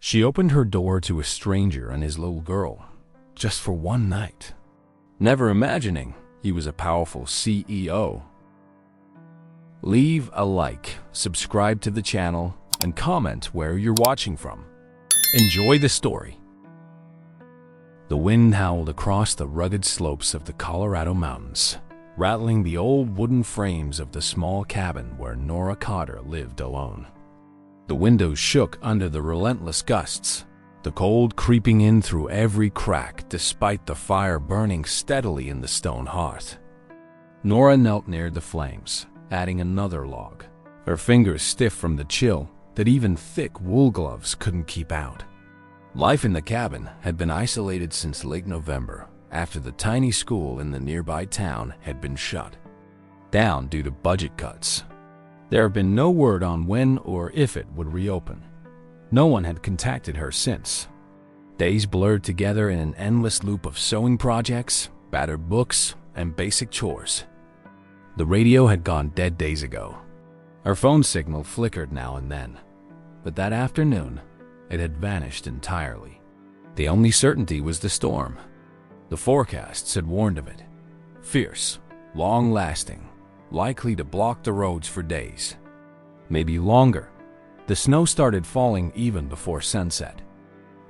She opened her door to a stranger and his little girl, just for one night, never imagining he was a powerful CEO. Leave a like, subscribe to the channel, and comment where you're watching from. Enjoy the story. The wind howled across the rugged slopes of the Colorado mountains, rattling the old wooden frames of the small cabin where Nora Carter lived alone. The windows shook under the relentless gusts, the cold creeping in through every crack despite the fire burning steadily in the stone hearth. Nora knelt near the flames, adding another log, her fingers stiff from the chill that even thick wool gloves couldn't keep out. Life in the cabin had been isolated since late November after the tiny school in the nearby town had been shut down due to budget cuts. There had been no word on when or if it would reopen. No one had contacted her since. Days blurred together in an endless loop of sewing projects, battered books, and basic chores. The radio had gone dead days ago. Her phone signal flickered now and then, but that afternoon, it had vanished entirely. The only certainty was the storm. The forecasts had warned of it. Fierce, long-lasting, likely to block the roads for days. Maybe longer. The snow started falling even before sunset.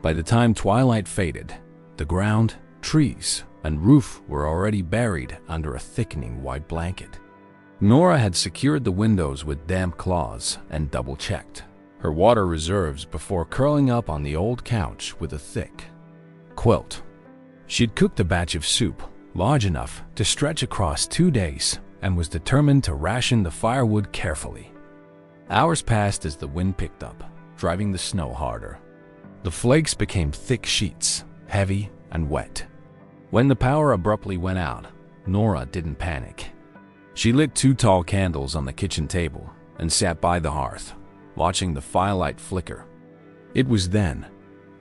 By the time twilight faded, the ground, trees, and roof were already buried under a thickening white blanket. Nora had secured the windows with damp cloths and double-checked her water reserves before curling up on the old couch with a thick quilt. She'd cooked a batch of soup large enough to stretch across 2 days and was determined to ration the firewood carefully. Hours passed as the wind picked up, driving the snow harder. The flakes became thick sheets, heavy and wet. When the power abruptly went out, Nora didn't panic. She lit 2 tall candles on the kitchen table and sat by the hearth, watching the firelight flicker. It was then,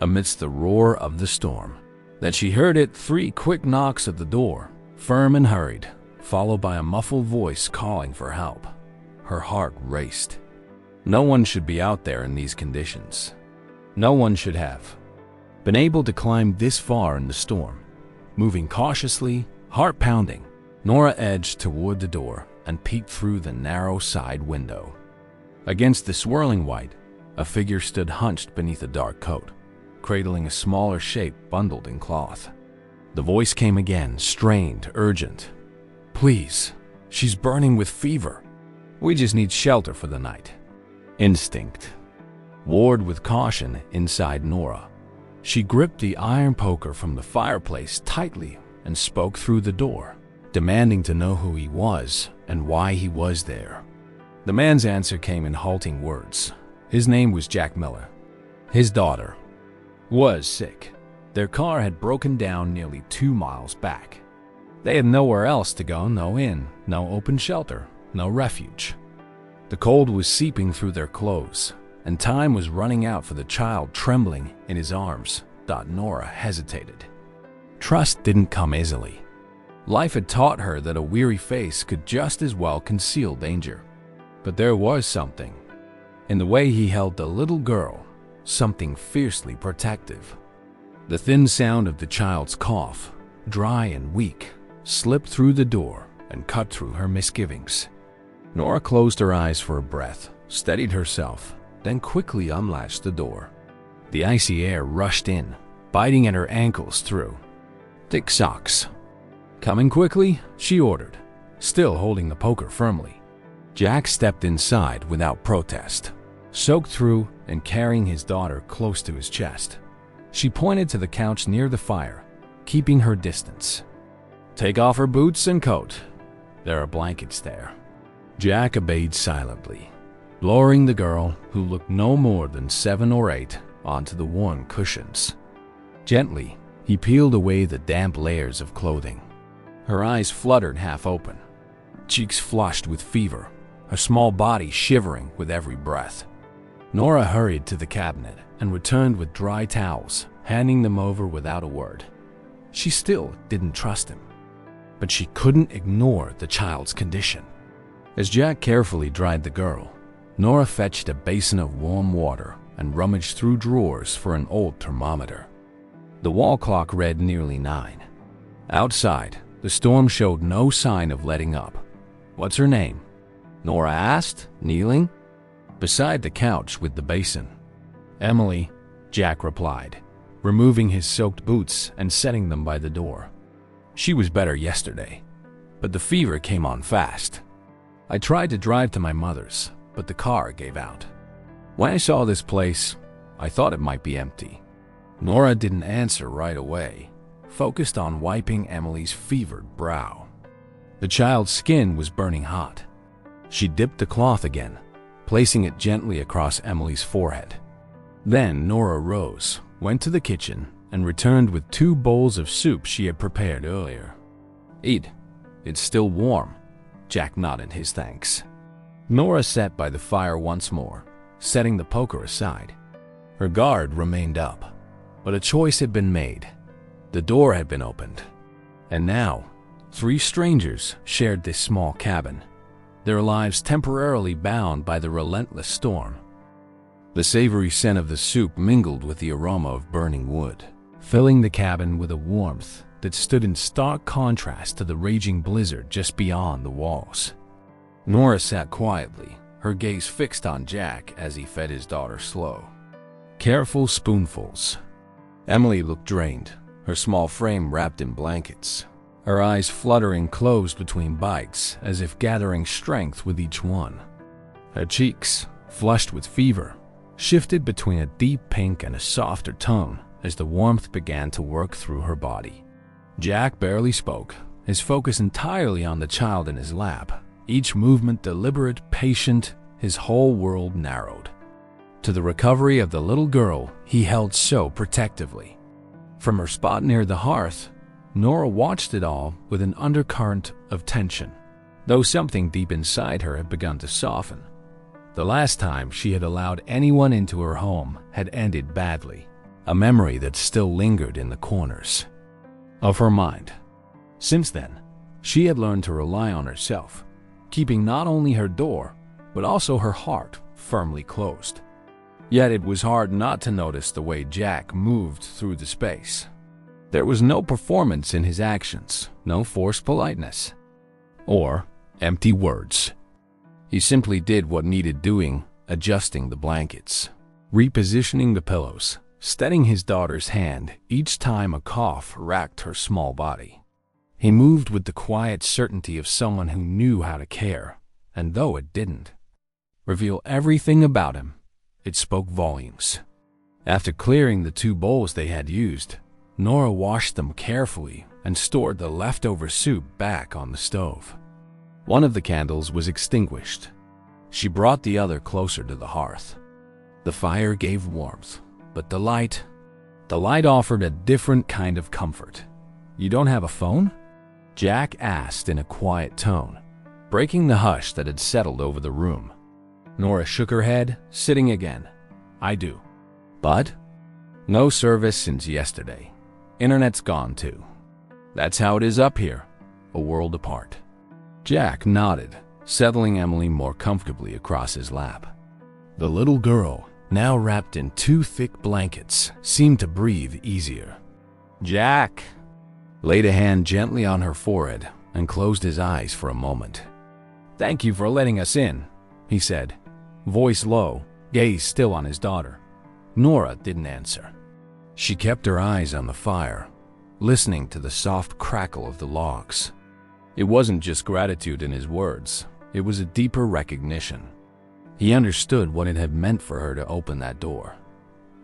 amidst the roar of the storm, that she heard 3 quick knocks at the door, firm and hurried, followed by a muffled voice calling for help. Her heart raced. No one should be out there in these conditions. No one should have been able to climb this far in the storm. Moving cautiously, heart pounding, Nora edged toward the door and peeked through the narrow side window. Against the swirling white, a figure stood hunched beneath a dark coat, cradling a smaller shape bundled in cloth. The voice came again, strained, urgent. "Please, she's burning with fever. We just need shelter for the night." Instinct warred with caution inside Nora. She gripped the iron poker from the fireplace tightly and spoke through the door, demanding to know who he was and why he was there. The man's answer came in halting words. His name was Jack Miller. His daughter was sick. Their car had broken down nearly 2 miles back. They had nowhere else to go, no inn, no open shelter, no refuge. The cold was seeping through their clothes, and time was running out for the child trembling in his arms. Nora hesitated. Trust didn't come easily. Life had taught her that a weary face could just as well conceal danger. But there was something in the way he held the little girl, something fiercely protective. The thin sound of the child's cough, dry and weak, slipped through the door and cut through her misgivings. Nora closed her eyes for a breath, steadied herself, then quickly unlatched the door. The icy air rushed in, biting at her ankles through thick socks. "Coming quickly," she ordered, still holding the poker firmly. Jack stepped inside without protest, soaked through and carrying his daughter close to his chest. She pointed to the couch near the fire, keeping her distance. "Take off her boots and coat. There are blankets there." Jack obeyed silently, lowering the girl, who looked no more than 7 or 8, onto the worn cushions. Gently, he peeled away the damp layers of clothing. Her eyes fluttered half open, cheeks flushed with fever, her small body shivering with every breath. Nora hurried to the cabinet and returned with dry towels, handing them over without a word. She still didn't trust him, but she couldn't ignore the child's condition. As Jack carefully dried the girl, Nora fetched a basin of warm water and rummaged through drawers for an old thermometer. The wall clock read nearly 9. Outside, the storm showed no sign of letting up. "What's her name?" Nora asked, kneeling beside the couch with the basin. "Emily," Jack replied, removing his soaked boots and setting them by the door. "She was better yesterday, but the fever came on fast. I tried to drive to my mother's, but the car gave out. When I saw this place, I thought it might be empty." Nora didn't answer right away, focused on wiping Emily's fevered brow. The child's skin was burning hot. She dipped the cloth again, placing it gently across Emily's forehead. Then Nora rose, went to the kitchen, and returned with 2 bowls of soup she had prepared earlier. "Eat. It's still warm." Jack nodded his thanks. Nora sat by the fire once more, setting the poker aside. Her guard remained up, but a choice had been made. The door had been opened, and now 3 strangers shared this small cabin, their lives temporarily bound by the relentless storm. The savory scent of the soup mingled with the aroma of burning wood, filling the cabin with a warmth that stood in stark contrast to the raging blizzard just beyond the walls. Nora sat quietly, her gaze fixed on Jack as he fed his daughter slow, careful spoonfuls. Emily looked drained, her small frame wrapped in blankets, her eyes fluttering closed between bites as if gathering strength with each one. Her cheeks, flushed with fever, shifted between a deep pink and a softer tone as the warmth began to work through her body. Jack barely spoke, his focus entirely on the child in his lap, each movement deliberate, patient, his whole world narrowed to the recovery of the little girl he held so protectively. From her spot near the hearth, Nora watched it all with an undercurrent of tension, though something deep inside her had begun to soften. The last time she had allowed anyone into her home had ended badly, a memory that still lingered in the corners of her mind. Since then, she had learned to rely on herself, keeping not only her door, but also her heart firmly closed. Yet it was hard not to notice the way Jack moved through the space. There was no performance in his actions, no forced politeness, or empty words. He simply did what needed doing, adjusting the blankets, repositioning the pillows, steadying his daughter's hand each time a cough racked her small body. He moved with the quiet certainty of someone who knew how to care, and though it didn't reveal everything about him, it spoke volumes. After clearing the 2 bowls they had used, Nora washed them carefully and stored the leftover soup back on the stove. One of the candles was extinguished. She brought the other closer to the hearth. The fire gave warmth, but the light offered a different kind of comfort. "You don't have a phone?" Jack asked in a quiet tone, breaking the hush that had settled over the room. Nora shook her head, sitting again. "I do. But no service since yesterday. Internet's gone too. That's how it is up here, a world apart." Jack nodded, settling Emily more comfortably across his lap. The little girl, now wrapped in 2 thick blankets, seemed to breathe easier. Jack laid a hand gently on her forehead and closed his eyes for a moment. "Thank you for letting us in," he said, voice low, gaze still on his daughter. Nora didn't answer. She kept her eyes on the fire, listening to the soft crackle of the logs. It wasn't just gratitude in his words, it was a deeper recognition. He understood what it had meant for her to open that door.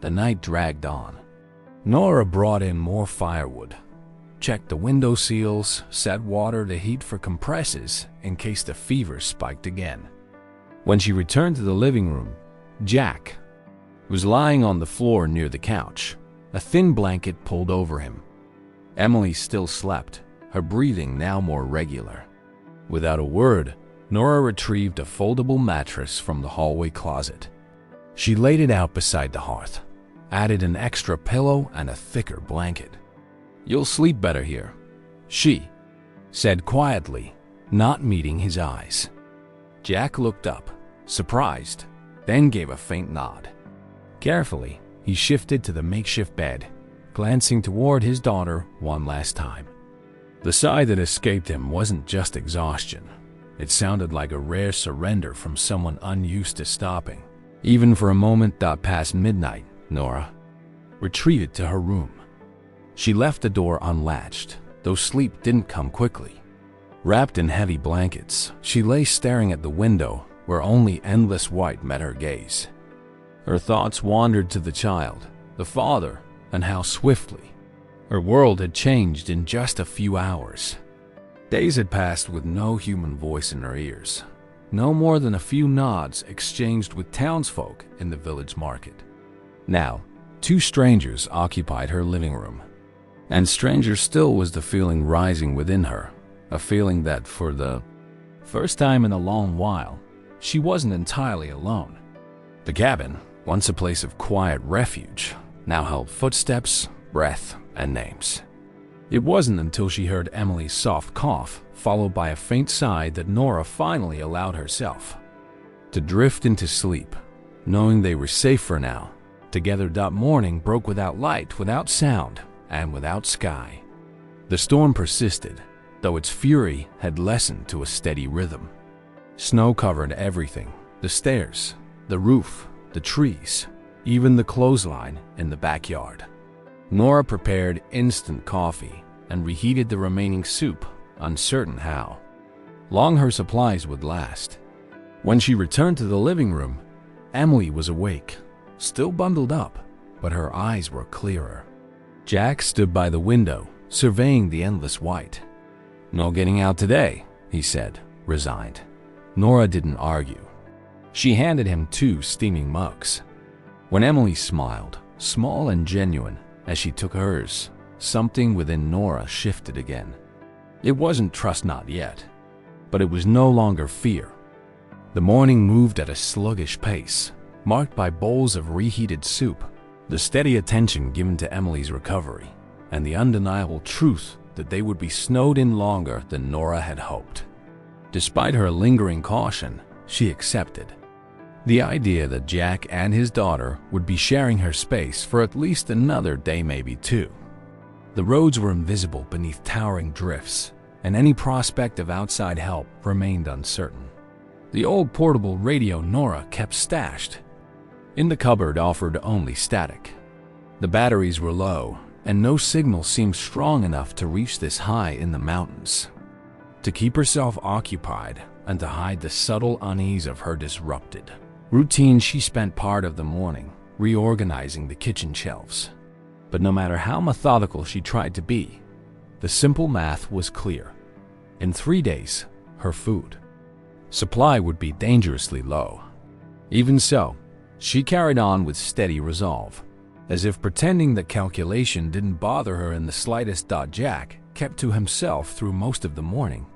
The night dragged on. Nora brought in more firewood, checked the window seals, set water to heat for compresses in case the fever spiked again. When she returned to the living room, Jack was lying on the floor near the couch, a thin blanket pulled over him. Emily still slept, her breathing now more regular. Without a word, Nora retrieved a foldable mattress from the hallway closet. She laid it out beside the hearth, added an extra pillow and a thicker blanket. "You'll sleep better here," she said quietly, not meeting his eyes. Jack looked up, surprised, then gave a faint nod. Carefully, he shifted to the makeshift bed, glancing toward his daughter one last time. The sigh that escaped him wasn't just exhaustion. It sounded like a rare surrender from someone unused to stopping. Even for a moment past midnight, Nora retreated to her room. She left the door unlatched, though sleep didn't come quickly. Wrapped in heavy blankets, she lay staring at the window where only endless white met her gaze. Her thoughts wandered to the child, the father, and how swiftly her world had changed in just a few hours. Days had passed with no human voice in her ears, no more than a few nods exchanged with townsfolk in the village market. Now, two strangers occupied her living room. And stranger still was the feeling rising within her, a feeling that for the first time in a long while, she wasn't entirely alone. The cabin, once a place of quiet refuge, now held footsteps, breath, and names. It wasn't until she heard Emily's soft cough, followed by a faint sigh, that Nora finally allowed herself to drift into sleep, knowing they were safe for now. Together, morning broke without light, without sound, and without sky. The storm persisted, though its fury had lessened to a steady rhythm. Snow covered everything: the stairs, the roof, the trees, even the clothesline in the backyard. Nora prepared instant coffee and reheated the remaining soup, uncertain how long her supplies would last. When she returned to the living room, Emily was awake, still bundled up, but her eyes were clearer. Jack stood by the window, surveying the endless white. "No getting out today," he said, resigned. Nora didn't argue. She handed him 2 steaming mugs. When Emily smiled, small and genuine, as she took hers, something within Nora shifted again. It wasn't trust not yet, but it was no longer fear. The morning moved at a sluggish pace, marked by bowls of reheated soup, the steady attention given to Emily's recovery, and the undeniable truth that they would be snowed in longer than Nora had hoped. Despite her lingering caution, she accepted the idea that Jack and his daughter would be sharing her space for at least another day, maybe 2. The roads were invisible beneath towering drifts, and any prospect of outside help remained uncertain. The old portable radio Nora kept stashed in the cupboard offered only static. The batteries were low, and no signal seemed strong enough to reach this high in the mountains. To keep herself occupied and to hide the subtle unease of her disrupted routine, she spent part of the morning reorganizing the kitchen shelves. But no matter how methodical she tried to be, the simple math was clear. In 3 days, her food supply would be dangerously low. Even so, she carried on with steady resolve, as if pretending that calculation didn't bother her in the slightest. Jack kept to himself through most of the morning,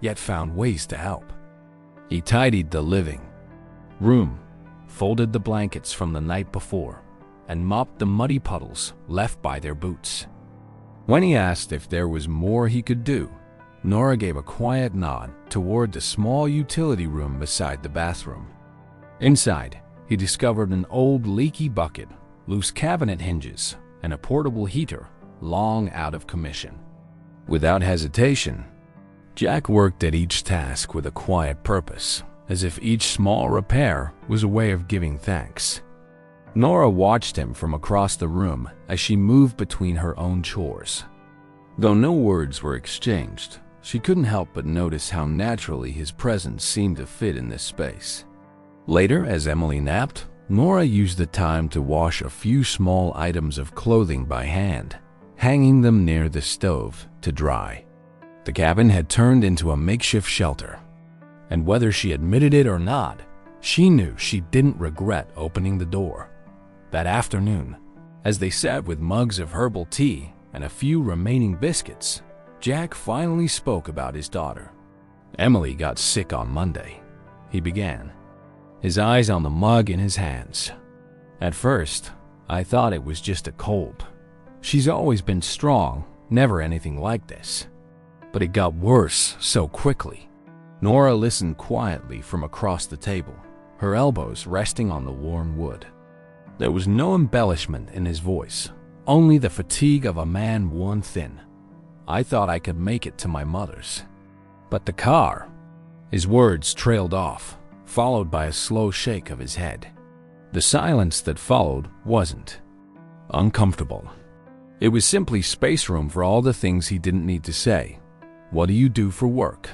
yet found ways to help. He tidied the living room, folded the blankets from the night before, and mopped the muddy puddles left by their boots. When he asked if there was more he could do, Nora gave a quiet nod toward the small utility room beside the bathroom. Inside, he discovered an old leaky bucket, loose cabinet hinges, and a portable heater long out of commission. Without hesitation, Jack worked at each task with a quiet purpose, as if each small repair was a way of giving thanks. Nora watched him from across the room as she moved between her own chores. Though no words were exchanged, she couldn't help but notice how naturally his presence seemed to fit in this space. Later, as Emily napped, Nora used the time to wash a few small items of clothing by hand, hanging them near the stove to dry. The cabin had turned into a makeshift shelter, and whether she admitted it or not, she knew she didn't regret opening the door. That afternoon, as they sat with mugs of herbal tea and a few remaining biscuits, Jack finally spoke about his daughter. "Emily got sick on Monday," he began, his eyes on the mug in his hands. "At first, I thought it was just a cold. She's always been strong, never anything like this. But it got worse so quickly." Nora listened quietly from across the table, her elbows resting on the worn wood. There was no embellishment in his voice, only the fatigue of a man worn thin. I thought I could make it to my mother's. But the car… His words trailed off, followed by a slow shake of his head. The silence that followed wasn't uncomfortable. It was simply space room for all the things he didn't need to say. "What do you do for work?"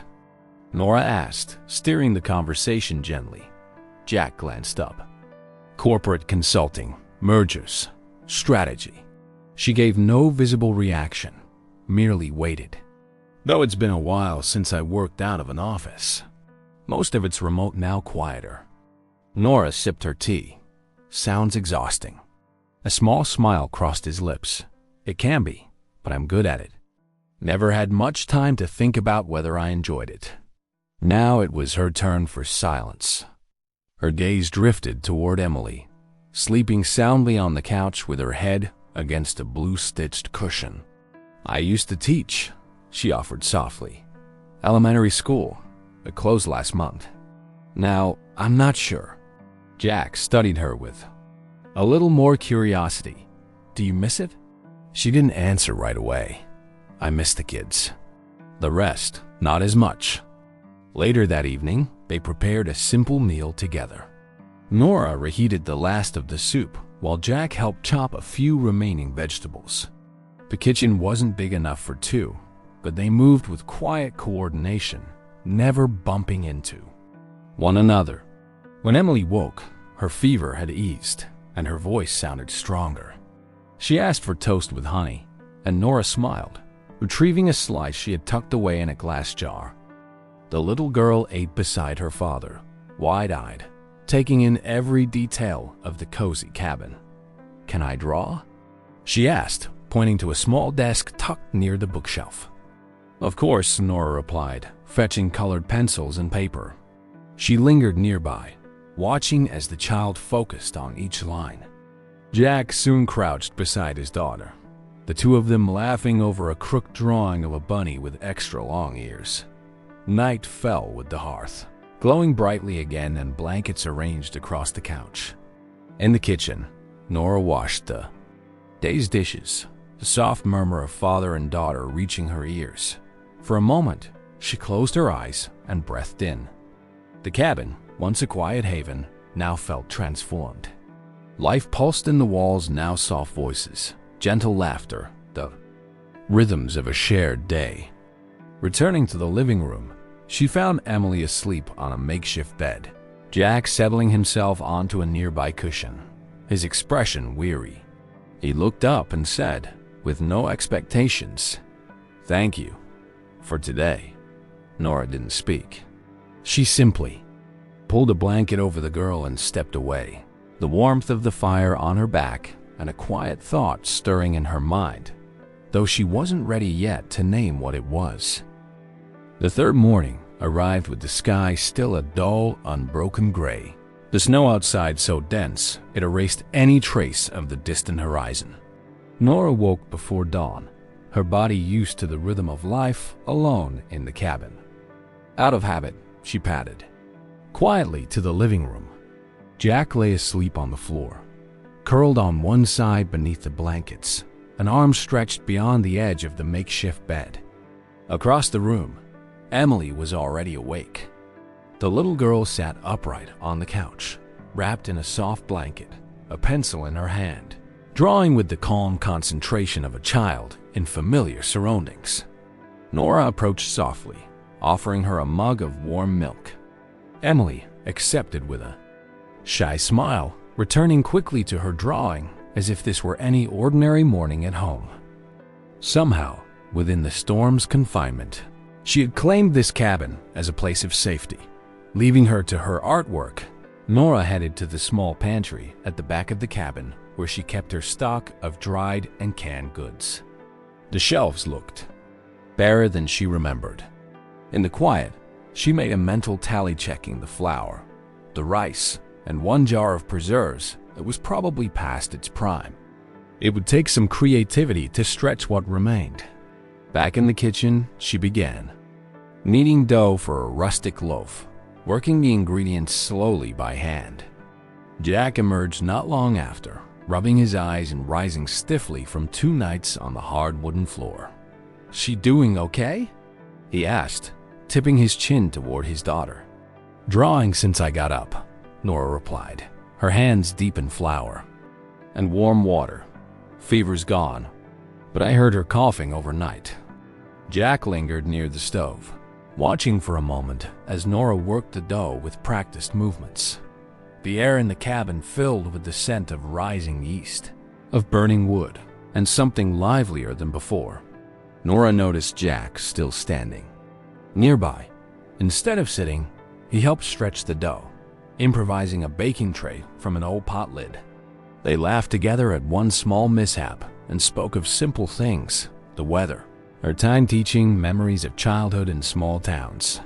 Nora asked, steering the conversation gently. Jack glanced up. "Corporate consulting, mergers, strategy." She gave no visible reaction, merely waited. "Though it's been a while since I worked out of an office. Most of it's remote now, quieter." Nora sipped her tea. "Sounds exhausting." A small smile crossed his lips. "It can be, but I'm good at it. Never had much time to think about whether I enjoyed it." Now it was her turn for silence. Her gaze drifted toward Emily, sleeping soundly on the couch with her head against a blue-stitched cushion. "I used to teach," she offered softly. "Elementary school. It closed last month. Now, I'm not sure." Jack studied her with a little more curiosity. "Do you miss it?" She didn't answer right away. "I miss the kids. The rest, not as much." Later that evening, they prepared a simple meal together. Nora reheated the last of the soup, while Jack helped chop a few remaining vegetables. The kitchen wasn't big enough for two, but they moved with quiet coordination, never bumping into one another. When Emily woke, her fever had eased, and her voice sounded stronger. She asked for toast with honey, and Nora smiled, retrieving a slice she had tucked away in a glass jar. The little girl ate beside her father, wide-eyed, taking in every detail of the cozy cabin. "Can I draw?" she asked, pointing to a small desk tucked near the bookshelf. "Of course," Nora replied, fetching colored pencils and paper. She lingered nearby, watching as the child focused on each line. Jack soon crouched beside his daughter, the two of them laughing over a crooked drawing of a bunny with extra long ears. Night fell with the hearth, glowing brightly again, and blankets arranged across the couch. In the kitchen, Nora washed the day's dishes, the soft murmur of father and daughter reaching her ears. For a moment, she closed her eyes and breathed in. The cabin, once a quiet haven, now felt transformed. Life pulsed in the walls, now soft voices, gentle laughter, the rhythms of a shared day. Returning to the living room, she found Emily asleep on a makeshift bed, Jack settling himself onto a nearby cushion, his expression weary. He looked up and said, with no expectations, "Thank you for today." Nora didn't speak. She simply pulled a blanket over the girl and stepped away, the warmth of the fire on her back and a quiet thought stirring in her mind, though she wasn't ready yet to name what it was. The third morning arrived with the sky still a dull, unbroken gray. The snow outside so dense it erased any trace of the distant horizon. Nora woke before dawn, her body used to the rhythm of life alone in the cabin. Out of habit, she padded quietly to the living room. Jack lay asleep on the floor, curled on one side beneath the blankets, an arm stretched beyond the edge of the makeshift bed. Across the room, Emily was already awake. The little girl sat upright on the couch, wrapped in a soft blanket, a pencil in her hand, drawing with the calm concentration of a child in familiar surroundings. Nora approached softly, offering her a mug of warm milk. Emily accepted with a shy smile, returning quickly to her drawing as if this were any ordinary morning at home. Somehow, within the storm's confinement, she had claimed this cabin as a place of safety. Leaving her to her artwork, Nora headed to the small pantry at the back of the cabin where she kept her stock of dried and canned goods. The shelves looked barer than she remembered. In the quiet, she made a mental tally, checking the flour, the rice, and one jar of preserves that was probably past its prime. It would take some creativity to stretch what remained. Back in the kitchen, she began kneading dough for a rustic loaf, working the ingredients slowly by hand. Jack emerged not long after, rubbing his eyes and rising stiffly from 2 nights on the hard wooden floor. "She doing okay?" he asked, tipping his chin toward his daughter. "Drawing since I got up," Nora replied, her hands deep in flour. "And warm water. Fever's gone, but I heard her coughing overnight." Jack lingered near the stove, watching for a moment as Nora worked the dough with practiced movements. The air in the cabin filled with the scent of rising yeast, of burning wood, and something livelier than before. Nora noticed Jack still standing. Nearby, instead of sitting, he helped stretch the dough, improvising a baking tray from an old pot lid. They laughed together at one small mishap and spoke of simple things, the weather, her time teaching, memories of childhood in small towns.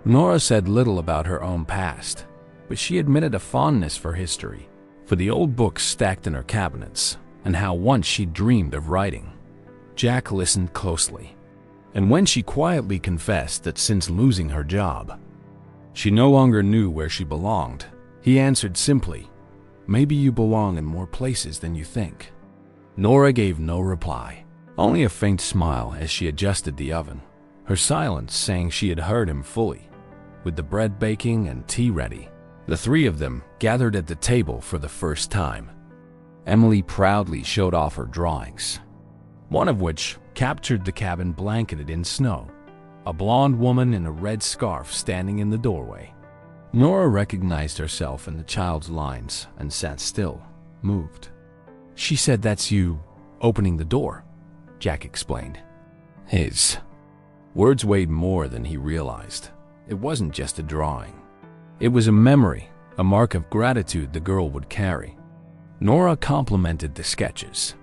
Nora said little about her own past, but she admitted a fondness for history, for the old books stacked in her cabinets, and how once she dreamed of writing. Jack listened closely, and when she quietly confessed that since losing her job, she no longer knew where she belonged, he answered simply, "Maybe you belong in more places than you think." Nora gave no reply, only a faint smile as she adjusted the oven, her silence saying she had heard him fully. With the bread baking and tea ready, the 3 of them gathered at the table for the first time. Emily proudly showed off her drawings, one of which captured the cabin blanketed in snow, a blonde woman in a red scarf standing in the doorway. Nora recognized herself in the child's lines and sat still, moved. "She said that's you opening the door," Jack explained. His words weighed more than he realized. It wasn't just a drawing. It was a memory, a mark of gratitude the girl would carry. Nora complimented the sketches,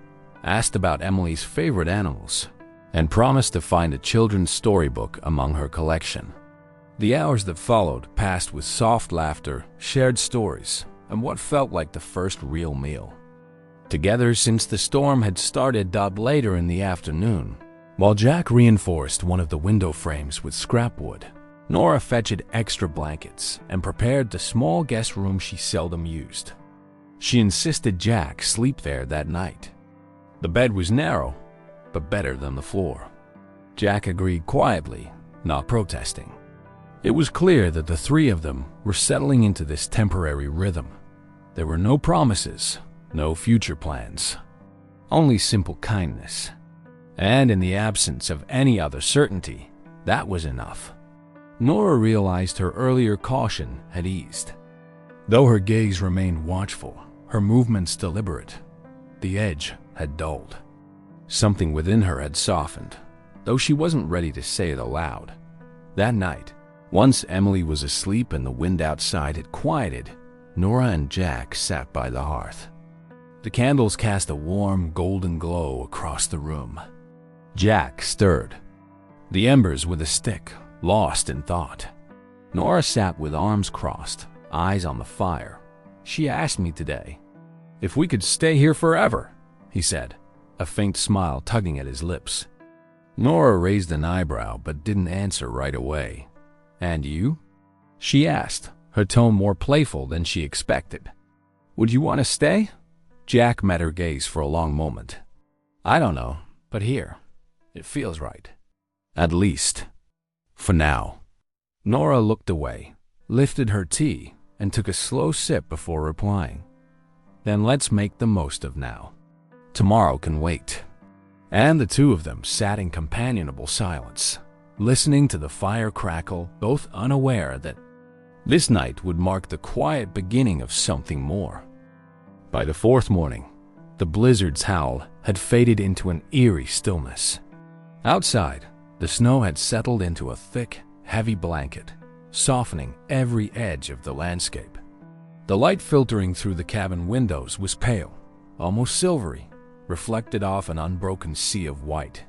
asked about Emily's favorite animals, and promised to find a children's storybook among her collection. The hours that followed passed with soft laughter, shared stories, and what felt like the first real meal. Together since the storm had started. Later in the afternoon, while Jack reinforced one of the window frames with scrap wood, Nora fetched extra blankets and prepared the small guest room she seldom used. She insisted Jack sleep there that night. The bed was narrow, but better than the floor. Jack agreed quietly, not protesting. It was clear that the 3 of them were settling into this temporary rhythm. There were no promises, no future plans, only simple kindness. And in the absence of any other certainty, that was enough. Nora realized her earlier caution had eased. Though her gaze remained watchful, her movements deliberate, the edge had dulled. Something within her had softened, though she wasn't ready to say it aloud. That night, once Emily was asleep and the wind outside had quieted, Nora and Jack sat by the hearth. The candles cast a warm, golden glow across the room. Jack stirred the embers with a stick, lost in thought. Nora sat with arms crossed, eyes on the fire. "She asked me today if we could stay here forever," he said, a faint smile tugging at his lips. Nora raised an eyebrow but didn't answer right away. "And you?" she asked, her tone more playful than she expected. "Would you want to stay?" Jack met her gaze for a long moment. "I don't know, but here, it feels right. At least, for now." Nora looked away, lifted her tea, and took a slow sip before replying. "Then let's make the most of now. Tomorrow can wait." And the 2 of them sat in companionable silence, listening to the fire crackle, both unaware that this night would mark the quiet beginning of something more. By the 4th morning, the blizzard's howl had faded into an eerie stillness. Outside, the snow had settled into a thick, heavy blanket, softening every edge of the landscape. The light filtering through the cabin windows was pale, almost silvery, reflected off an unbroken sea of white.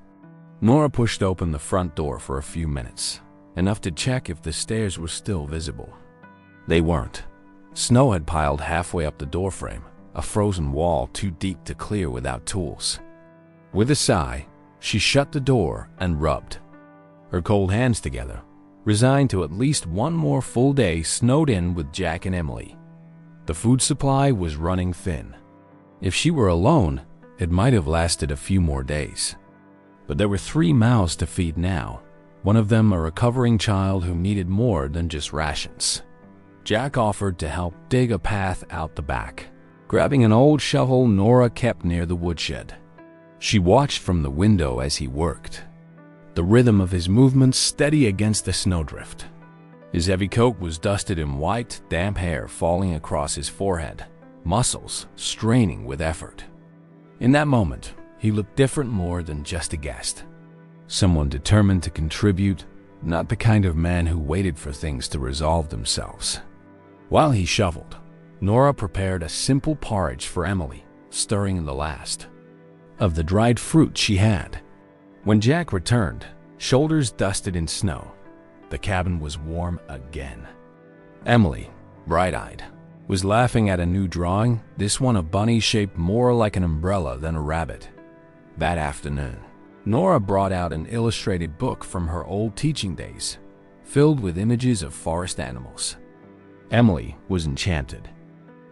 Nora pushed open the front door for a few minutes, enough to check if the stairs were still visible. They weren't. Snow had piled halfway up the doorframe, a frozen wall too deep to clear without tools. With a sigh, she shut the door and rubbed her cold hands together, resigned to at least one more full day snowed in with Jack and Emily. The food supply was running thin. If she were alone, it might have lasted a few more days. But there were 3 mouths to feed now, one of them a recovering child who needed more than just rations. Jack offered to help dig a path out the back, grabbing an old shovel Nora kept near the woodshed. She watched from the window as he worked, the rhythm of his movements steady against the snowdrift. His heavy coat was dusted in white, damp hair falling across his forehead, muscles straining with effort. In that moment, he looked different more than just a guest. Someone determined to contribute, not the kind of man who waited for things to resolve themselves. While he shoveled, Nora prepared a simple porridge for Emily, stirring in the last of the dried fruit she had. When Jack returned, shoulders dusted in snow, the cabin was warm again. Emily, bright-eyed, was laughing at a new drawing, this one a bunny shaped more like an umbrella than a rabbit. That afternoon, Nora brought out an illustrated book from her old teaching days, filled with images of forest animals. Emily was enchanted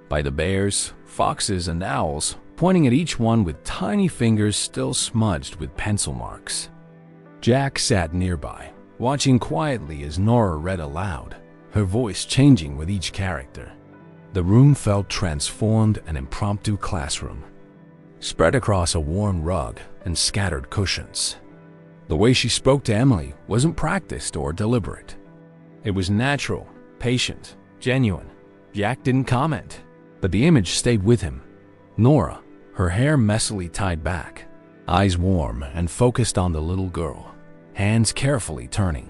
by the bears, foxes, and owls, pointing at each one with tiny fingers still smudged with pencil marks. Jack sat nearby, watching quietly as Nora read aloud, her voice changing with each character. The room felt transformed, an impromptu classroom, spread across a worn rug and scattered cushions. The way she spoke to Emily wasn't practiced or deliberate. It was natural, patient, genuine. Jack didn't comment, but the image stayed with him. Nora, her hair messily tied back, eyes warm and focused on the little girl, hands carefully turning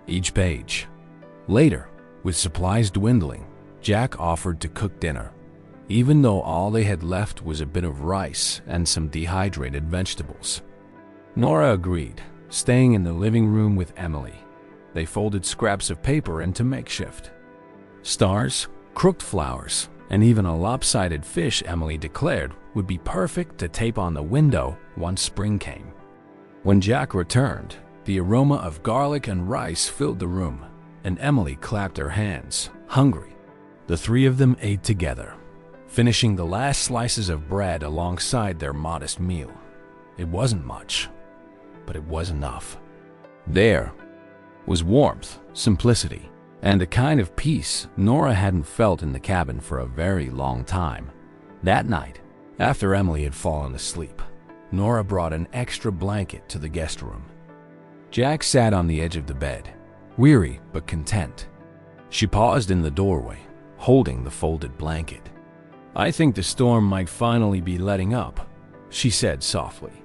each page. Later, with supplies dwindling, Jack offered to cook dinner, even though all they had left was a bit of rice and some dehydrated vegetables. Nora agreed, staying in the living room with Emily. They folded scraps of paper into makeshift stars, crooked flowers, and even a lopsided fish Emily declared would be perfect to tape on the window once spring came. When Jack returned, the aroma of garlic and rice filled the room, and Emily clapped her hands, hungry. The 3 of them ate together, finishing the last slices of bread alongside their modest meal. It wasn't much, but it was enough. There was warmth, simplicity, and a kind of peace Nora hadn't felt in the cabin for a very long time. That night, after Emily had fallen asleep, Nora brought an extra blanket to the guest room. Jack sat on the edge of the bed, weary but content. She paused in the doorway, holding the folded blanket. "I think the storm might finally be letting up," she said softly.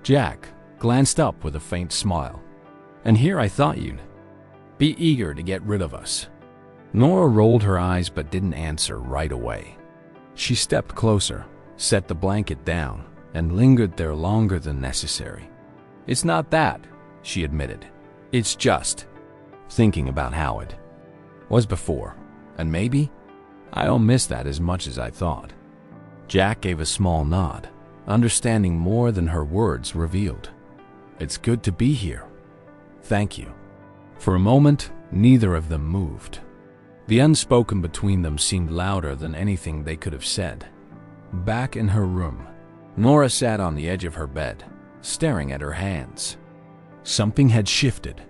Jack glanced up with a faint smile. "And here I thought you'd be eager to get rid of us." Nora rolled her eyes but didn't answer right away. She stepped closer, set the blanket down, and lingered there longer than necessary. "It's not that," she admitted. "It's just thinking about how it was before, and maybe I'll miss that as much as I thought." Jack gave a small nod, understanding more than her words revealed. "It's good to be here. Thank you." For a moment, neither of them moved. The unspoken between them seemed louder than anything they could have said. Back in her room, Nora sat on the edge of her bed, staring at her hands. Something had shifted,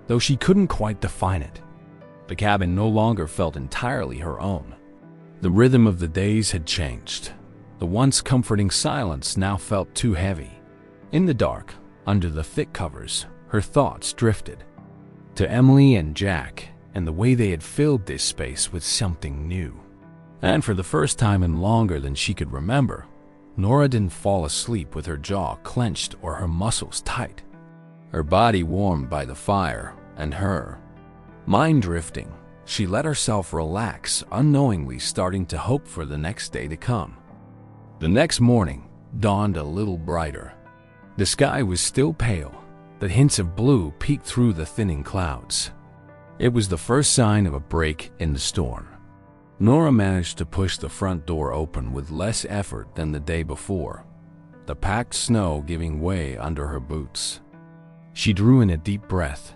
though she couldn't quite define it. The cabin no longer felt entirely her own. The rhythm of the days had changed. The once comforting silence now felt too heavy. In the dark, under the thick covers, her thoughts drifted to Emily and Jack and the way they had filled this space with something new. And for the first time in longer than she could remember, Nora didn't fall asleep with her jaw clenched or her muscles tight. Her body warmed by the fire, and her mind drifting, she let herself relax, unknowingly starting to hope for the next day to come. The next morning dawned a little brighter. The sky was still pale, but hints of blue peeked through the thinning clouds. It was the first sign of a break in the storm. Nora managed to push the front door open with less effort than the day before, the packed snow giving way under her boots. She drew in a deep breath,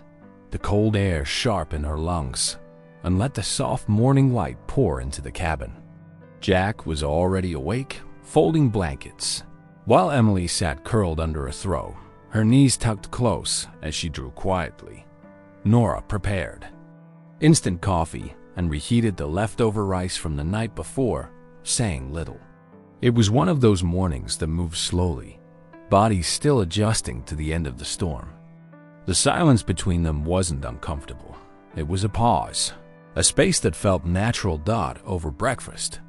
the cold air sharp in her lungs, and let the soft morning light pour into the cabin. Jack was already awake, folding blankets, while Emily sat curled under a throw, her knees tucked close as she drew quietly. Nora prepared instant coffee and reheated the leftover rice from the night before, saying little. It was one of those mornings that moved slowly, bodies still adjusting to the end of the storm. The silence between them wasn't uncomfortable. It was a pause, a space that felt natural. Over breakfast,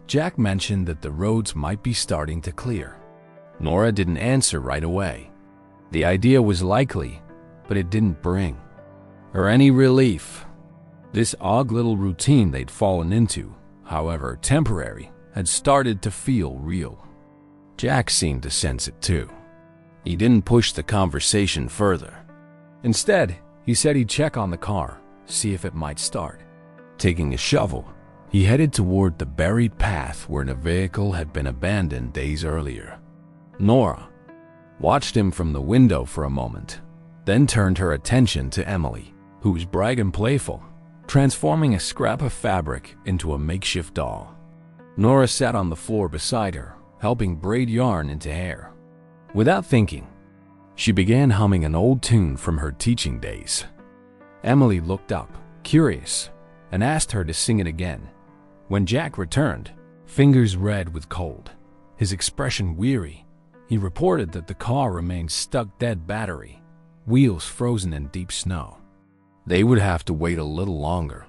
Jack mentioned that the roads might be starting to clear. Nora didn't answer right away. The idea was likely, but it didn't bring her any relief. This odd little routine they'd fallen into, however temporary, had started to feel real. Jack seemed to sense it too. He didn't push the conversation further. Instead, he said he'd check on the car, see if it might start. Taking a shovel, he headed toward the buried path where the vehicle had been abandoned days earlier. Nora watched him from the window for a moment, then turned her attention to Emily, who was bright and playful, transforming a scrap of fabric into a makeshift doll. Nora sat on the floor beside her, helping braid yarn into hair. Without thinking, she began humming an old tune from her teaching days. Emily looked up, curious, and asked her to sing it again. When Jack returned, fingers red with cold, his expression weary, he reported that the car remained stuck dead battery, wheels frozen in deep snow. They would have to wait a little longer,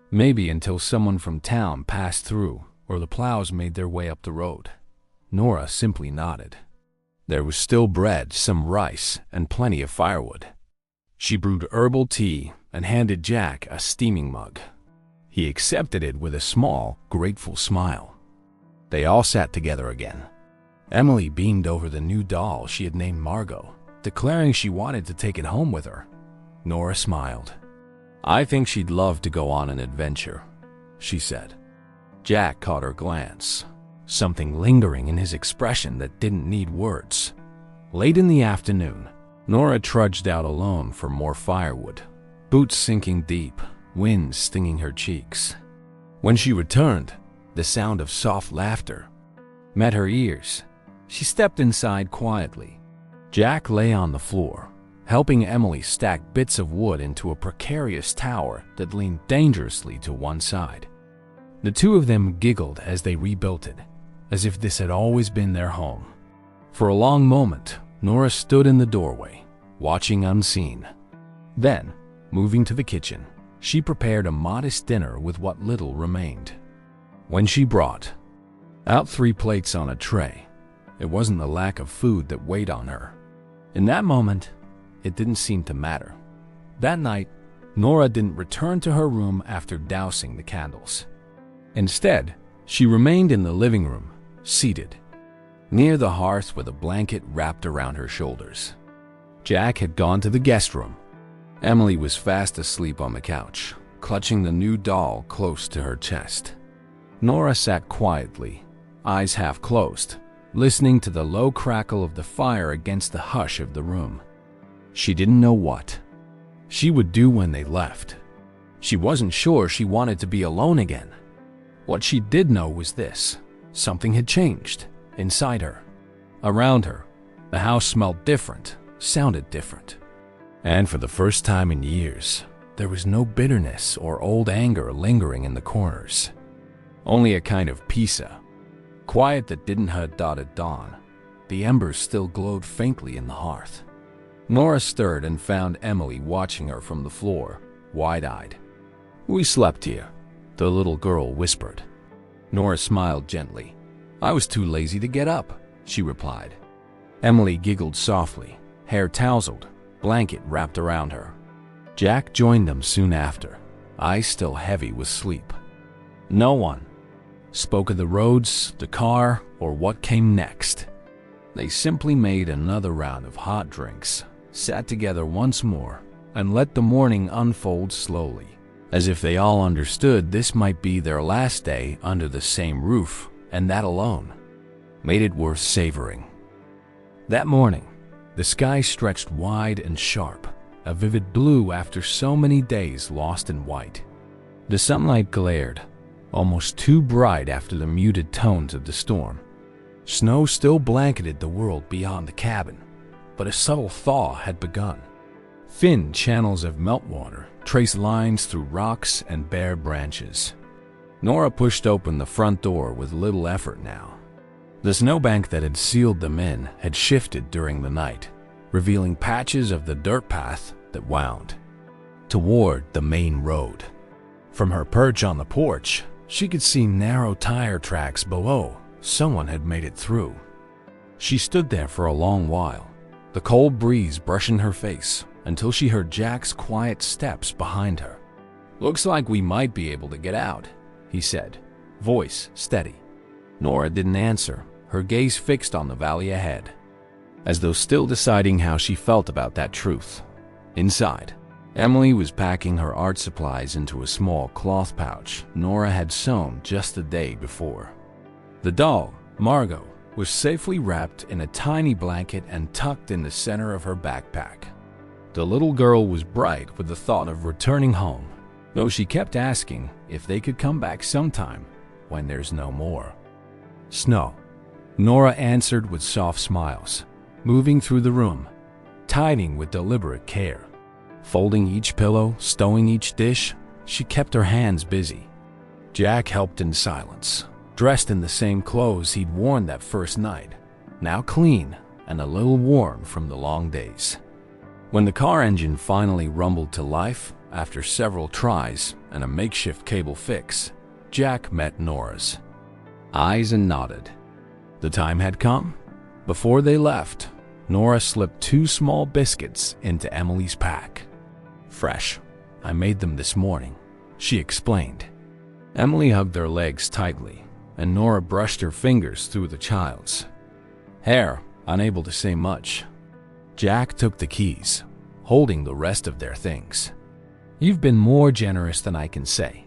maybe until someone from town passed through or the plows made their way up the road. Nora simply nodded. There was still bread, some rice, and plenty of firewood. She brewed herbal tea and handed Jack a steaming mug. He accepted it with a small, grateful smile. They all sat together again. Emily beamed over the new doll she had named Margot, declaring she wanted to take it home with her. Nora smiled. "I think she'd love to go on an adventure," she said. Jack caught her glance, something lingering in his expression that didn't need words. Late in the afternoon, Nora trudged out alone for more firewood, boots sinking deep, wind stinging her cheeks. When she returned, the sound of soft laughter met her ears. She stepped inside quietly. Jack lay on the floor, helping Emily stack bits of wood into a precarious tower that leaned dangerously to one side. The two of them giggled as they rebuilt it, as if this had always been their home. For a long moment, Nora stood in the doorway, watching unseen. Then, moving to the kitchen, she prepared a modest dinner with what little remained. When she brought out 3 plates on a tray, it wasn't the lack of food that weighed on her. In that moment, it didn't seem to matter. That night, Nora didn't return to her room after dousing the candles. Instead, she remained in the living room, seated near the hearth with a blanket wrapped around her shoulders. Jack had gone to the guest room. Emily was fast asleep on the couch, clutching the new doll close to her chest. Nora sat quietly, eyes half closed, listening to the low crackle of the fire against the hush of the room. She didn't know what she would do when they left. She wasn't sure she wanted to be alone again. What she did know was this: something had changed inside her. Around her, the house smelled different, sounded different. And for the first time in years, there was no bitterness or old anger lingering in the corners. Only a kind of peace, quiet that didn't hurt at dawn. The embers still glowed faintly in the hearth. Nora stirred and found Emily watching her from the floor, wide-eyed. "We slept here," the little girl whispered. Nora smiled gently. "I was too lazy to get up," she replied. Emily giggled softly, hair tousled, blanket wrapped around her. Jack joined them soon after, eyes still heavy with sleep. No one spoke of the roads, the car, or what came next. They simply made another round of hot drinks, sat together once more, and let the morning unfold slowly, as if they all understood this might be their last day under the same roof, and that alone made it worth savoring. That morning, the sky stretched wide and sharp, a vivid blue after so many days lost in white. The sunlight glared, almost too bright after the muted tones of the storm. Snow still blanketed the world beyond the cabin, but a subtle thaw had begun. Thin channels of meltwater traced lines through rocks and bare branches. Nora pushed open the front door with little effort now. The snowbank that had sealed them in had shifted during the night, revealing patches of the dirt path that wound toward the main road. From her perch on the porch, she could see narrow tire tracks below. Someone had made it through. She stood there for a long while, the cold breeze brushing her face, until she heard Jack's quiet steps behind her. "Looks like we might be able to get out," he said, voice steady. Nora didn't answer, her gaze fixed on the valley ahead, as though still deciding how she felt about that truth. Inside, Emily was packing her art supplies into a small cloth pouch Nora had sewn just the day before. The doll, Margot, was safely wrapped in a tiny blanket and tucked in the center of her backpack. The little girl was bright with the thought of returning home, though she kept asking if they could come back sometime when there's no more snow. Nora answered with soft smiles, moving through the room, tidying with deliberate care. Folding each pillow, stowing each dish, she kept her hands busy. Jack helped in silence, dressed in the same clothes he'd worn that first night, now clean and a little worn from the long days. When the car engine finally rumbled to life after several tries and a makeshift cable fix, Jack met Nora's eyes and nodded. The time had come. Before they left, Nora slipped 2 small biscuits into Emily's pack. "Fresh. I made them this morning," she explained. Emily hugged their legs tightly, and Nora brushed her fingers through the child's hair, unable to say much. Jack took the keys, holding the rest of their things. "You've been more generous than I can say.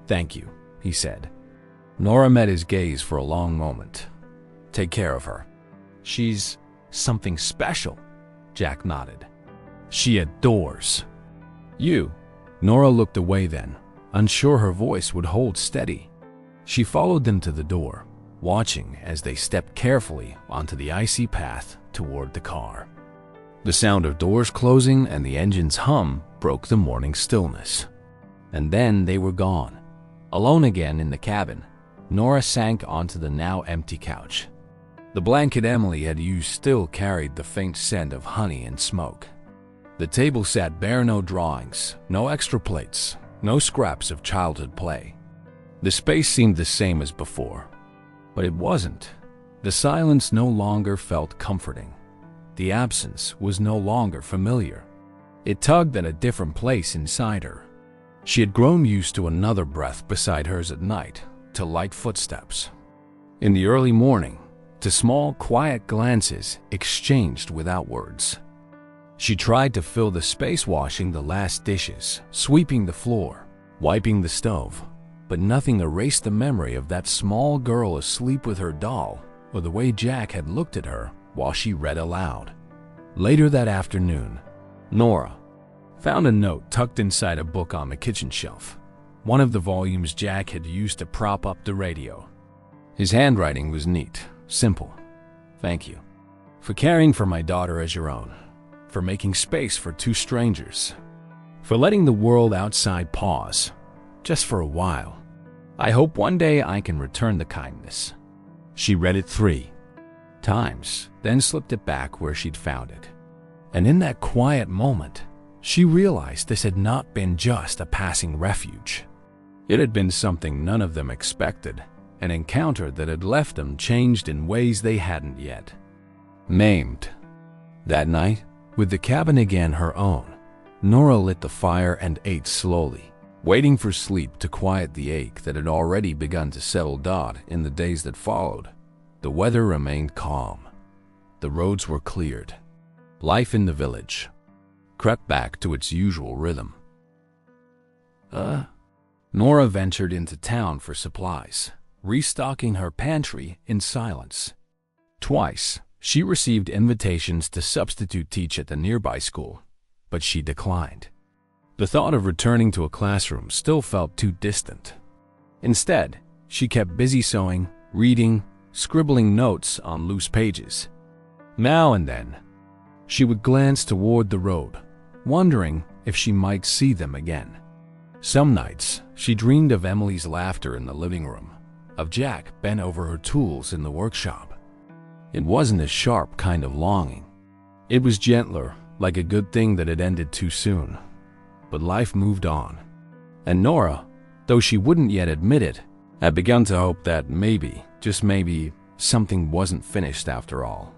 Thank you," he said. Nora met his gaze for a long moment. "Take care of her. She's something special," Jack nodded. "She adores you." Nora looked away then, unsure her voice would hold steady. She followed them to the door, watching as they stepped carefully onto the icy path toward the car. The sound of doors closing and the engine's hum broke the morning stillness. And then they were gone. Alone again in the cabin, Nora sank onto the now empty couch. The blanket Emily had used still carried the faint scent of honey and smoke. The table sat bare, no drawings, no extra plates, no scraps of childhood play. The space seemed the same as before, but it wasn't. The silence no longer felt comforting. The absence was no longer familiar. It tugged at a different place inside her. She had grown used to another breath beside hers at night, to light footsteps in the early morning, to small, quiet glances exchanged without words. She tried to fill the space washing the last dishes, sweeping the floor, wiping the stove, but nothing erased the memory of that small girl asleep with her doll or the way Jack had looked at her while she read aloud. Later that afternoon, Nora found a note tucked inside a book on the kitchen shelf, one of the volumes Jack had used to prop up the radio. His handwriting was neat, simple. "Thank you for caring for my daughter as your own, for making space for 2 strangers, for letting the world outside pause, just for a while. I hope one day I can return the kindness." She read it 3 times, then slipped it back where she'd found it. And in that quiet moment, she realized this had not been just a passing refuge. It had been something none of them expected, an encounter that had left them changed in ways they hadn't yet named. That night, with the cabin again her own, Nora lit the fire and ate slowly, waiting for sleep to quiet the ache that had already begun to settle in the days that followed. The weather remained calm. The roads were cleared. Life in the village crept back to its usual rhythm. Nora ventured into town for supplies, restocking her pantry in silence. Twice, she received invitations to substitute teach at the nearby school, but she declined. The thought of returning to a classroom still felt too distant. Instead, she kept busy sewing, reading, scribbling notes on loose pages. Now and then, she would glance toward the road, wondering if she might see them again. Some nights, she dreamed of Emily's laughter in the living room, of Jack bent over her tools in the workshop. It wasn't a sharp kind of longing. It was gentler, like a good thing that had ended too soon. But life moved on. And Nora, though she wouldn't yet admit it, had begun to hope that maybe, just maybe, something wasn't finished after all.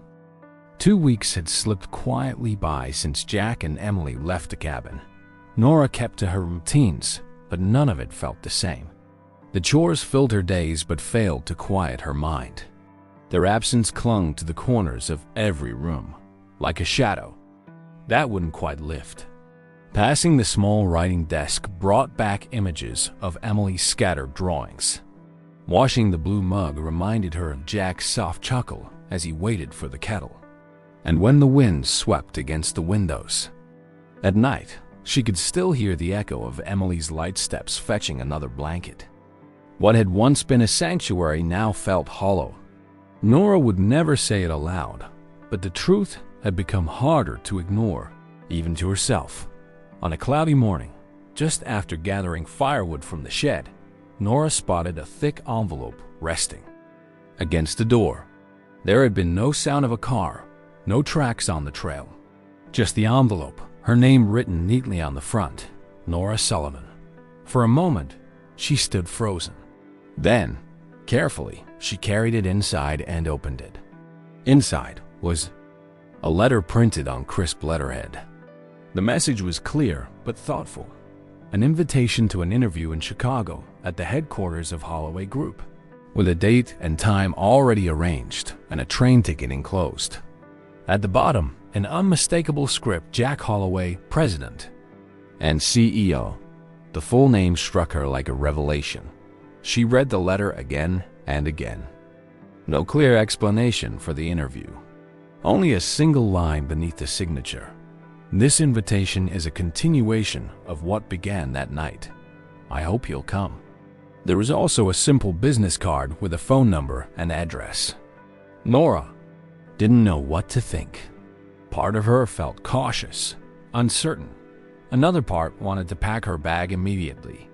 2 weeks had slipped quietly by since Jack and Emily left the cabin. Nora kept to her routines, but none of it felt the same. The chores filled her days but failed to quiet her mind. Their absence clung to the corners of every room, like a shadow. That wouldn't quite lift. Passing the small writing desk brought back images of Emily's scattered drawings. Washing the blue mug reminded her of Jack's soft chuckle as he waited for the kettle. And when the wind swept against the windows. At night, she could still hear the echo of Emily's light steps fetching another blanket. What had once been a sanctuary now felt hollow. Nora would never say it aloud, but the truth had become harder to ignore, even to herself. On a cloudy morning, just after gathering firewood from the shed, Nora spotted a thick envelope resting against the door. There had been no sound of a car, no tracks on the trail, just the envelope, her name written neatly on the front, Nora Sullivan. For a moment, she stood frozen. Then, carefully, she carried it inside and opened it. Inside was a letter printed on crisp letterhead. The message was clear but thoughtful. An invitation to an interview in Chicago at the headquarters of Holloway Group, with a date and time already arranged and a train ticket enclosed. At the bottom, in unmistakable script, Jack Holloway, President and CEO. The full name struck her like a revelation. She read the letter again and again. No clear explanation for the interview. Only a single line beneath the signature. This invitation is a continuation of what began that night. I hope you'll come. There was also a simple business card with a phone number and address. Nora didn't know what to think. Part of her felt cautious, uncertain. Another part wanted to pack her bag immediately.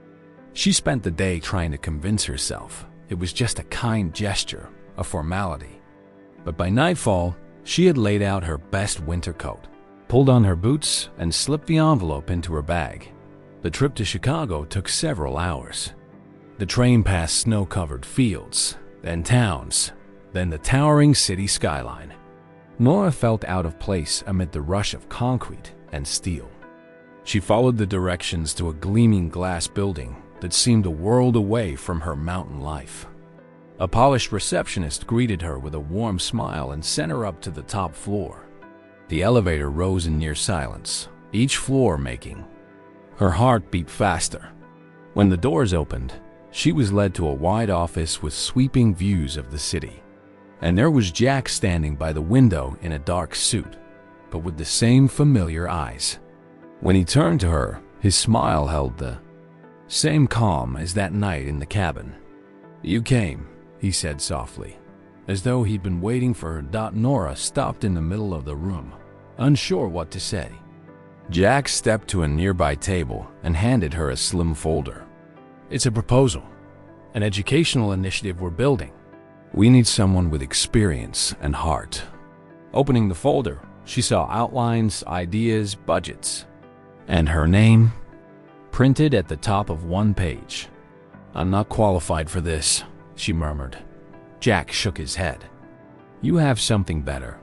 She spent the day trying to convince herself it was just a kind gesture, a formality. But by nightfall, she had laid out her best winter coat, pulled on her boots, and slipped the envelope into her bag. The trip to Chicago took several hours. The train passed snow-covered fields, then towns, then the towering city skyline. Nora felt out of place amid the rush of concrete and steel. She followed the directions to a gleaming glass building that seemed a world away from her mountain life. A polished receptionist greeted her with a warm smile and sent her up to the top floor. The elevator rose in near silence, each floor making her heart beat faster. When the doors opened, she was led to a wide office with sweeping views of the city. And there was Jack standing by the window in a dark suit, but with the same familiar eyes. When he turned to her, his smile held the same calm as that night in the cabin. "You came," he said softly, as though he'd been waiting for her. Nora stopped in the middle of the room, unsure what to say. Jack stepped to a nearby table and handed her a slim folder. "It's a proposal, an educational initiative we're building. We need someone with experience and heart." Opening the folder, she saw outlines, ideas, budgets, and her name printed at the top of one page. "I'm not qualified for this," she murmured. Jack shook his head. "You have something better.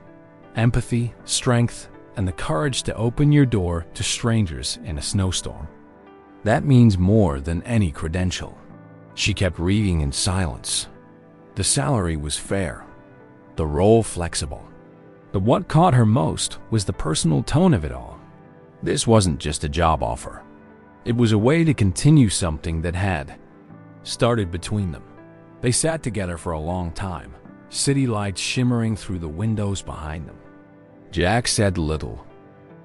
Empathy, strength, and the courage to open your door to strangers in a snowstorm. That means more than any credential." She kept reading in silence. The salary was fair, the role flexible. But what caught her most was the personal tone of it all. This wasn't just a job offer. It was a way to continue something that had started between them. They sat together for a long time, city lights shimmering through the windows behind them. Jack said little.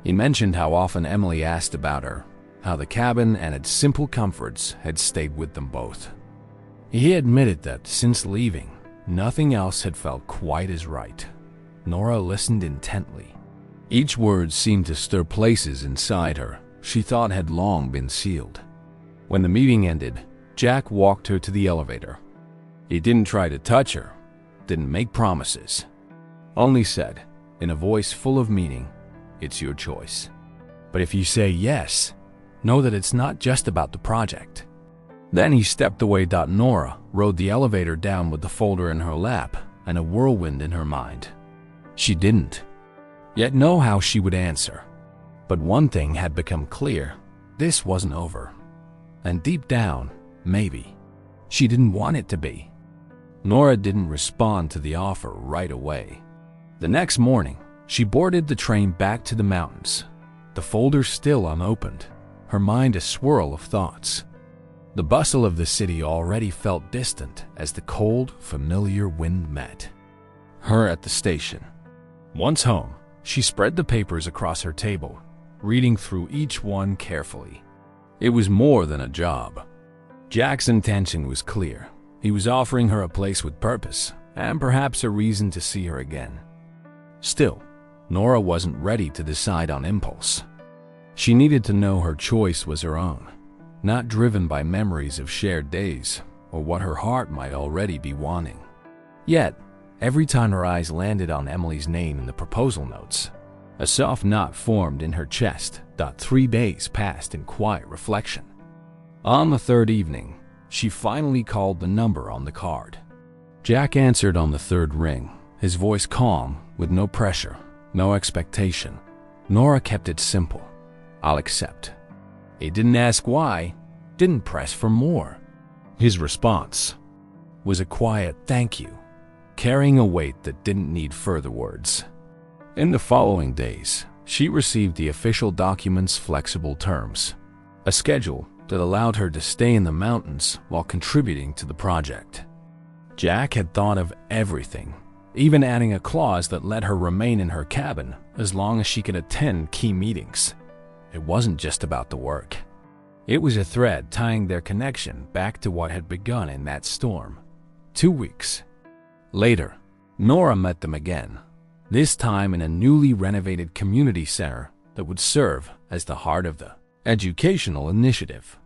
He mentioned how often Emily asked about her, how the cabin and its simple comforts had stayed with them both. He admitted that since leaving, nothing else had felt quite as right. Nora listened intently. Each word seemed to stir places inside her she thought had long been sealed. When the meeting ended, Jack walked her to the elevator. He didn't try to touch her, didn't make promises, only said, in a voice full of meaning, "It's your choice. But if you say yes, know that it's not just about the project." Then he stepped away. Nora rode the elevator down with the folder in her lap and a whirlwind in her mind. She didn't yet know how she would answer. But one thing had become clear: this wasn't over. And deep down, maybe, she didn't want it to be. Nora didn't respond to the offer right away. The next morning, she boarded the train back to the mountains, the folder still unopened, her mind a swirl of thoughts. The bustle of the city already felt distant as the cold, familiar wind met her at the station. Once home, she spread the papers across her table, reading through each one carefully. It was more than a job. Jack's intention was clear. He was offering her a place with purpose, and perhaps a reason to see her again. Still, Nora wasn't ready to decide on impulse. She needed to know her choice was her own, not driven by memories of shared days or what her heart might already be wanting. Yet, every time her eyes landed on Emily's name in the proposal notes, a soft knot formed in her chest. 3 days passed in quiet reflection. On the third evening, she finally called the number on the card. Jack answered on the third ring, his voice calm, with no pressure, no expectation. Nora kept it simple. "I'll accept." He didn't ask why, didn't press for more. His response was a quiet thank you, carrying a weight that didn't need further words. In the following days, she received the official document's flexible terms, a schedule that allowed her to stay in the mountains while contributing to the project. Jack had thought of everything, even adding a clause that let her remain in her cabin as long as she could attend key meetings. It wasn't just about the work. It was a thread tying their connection back to what had begun in that storm. 2 weeks later, Nora met them again, this time in a newly renovated community center that would serve as the heart of the educational initiative.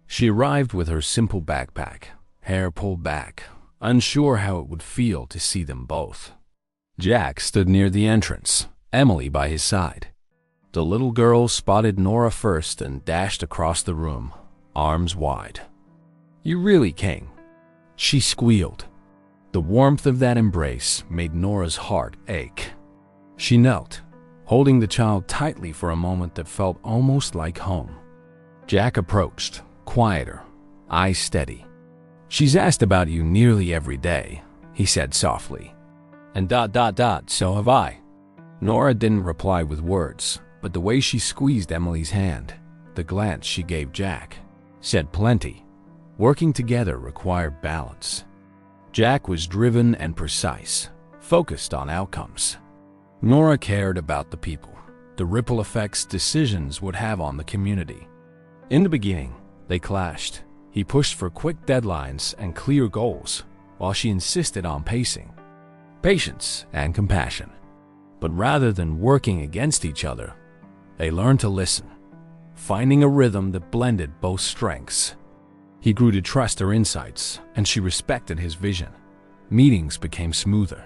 She arrived with her simple backpack, hair pulled back, unsure how it would feel to see them both. Jack stood near the entrance, Emily by his side. The little girl spotted Nora first and dashed across the room, arms wide. "You really came," she squealed. The warmth of that embrace made Nora's heart ache. She knelt, holding the child tightly for a moment that felt almost like home. Jack approached, quieter, eyes steady. "She's asked about you nearly every day," he said softly. "And so have I." Nora didn't reply with words, but the way she squeezed Emily's hand, the glance she gave Jack, said plenty. Working together required balance. Jack was driven and precise, focused on outcomes. Nora cared about the people, the ripple effects decisions would have on the community. In the beginning, they clashed. He pushed for quick deadlines and clear goals, while she insisted on pacing, patience, and compassion. But rather than working against each other, they learned to listen, finding a rhythm that blended both strengths. He grew to trust her insights, and she respected his vision. Meetings became smoother,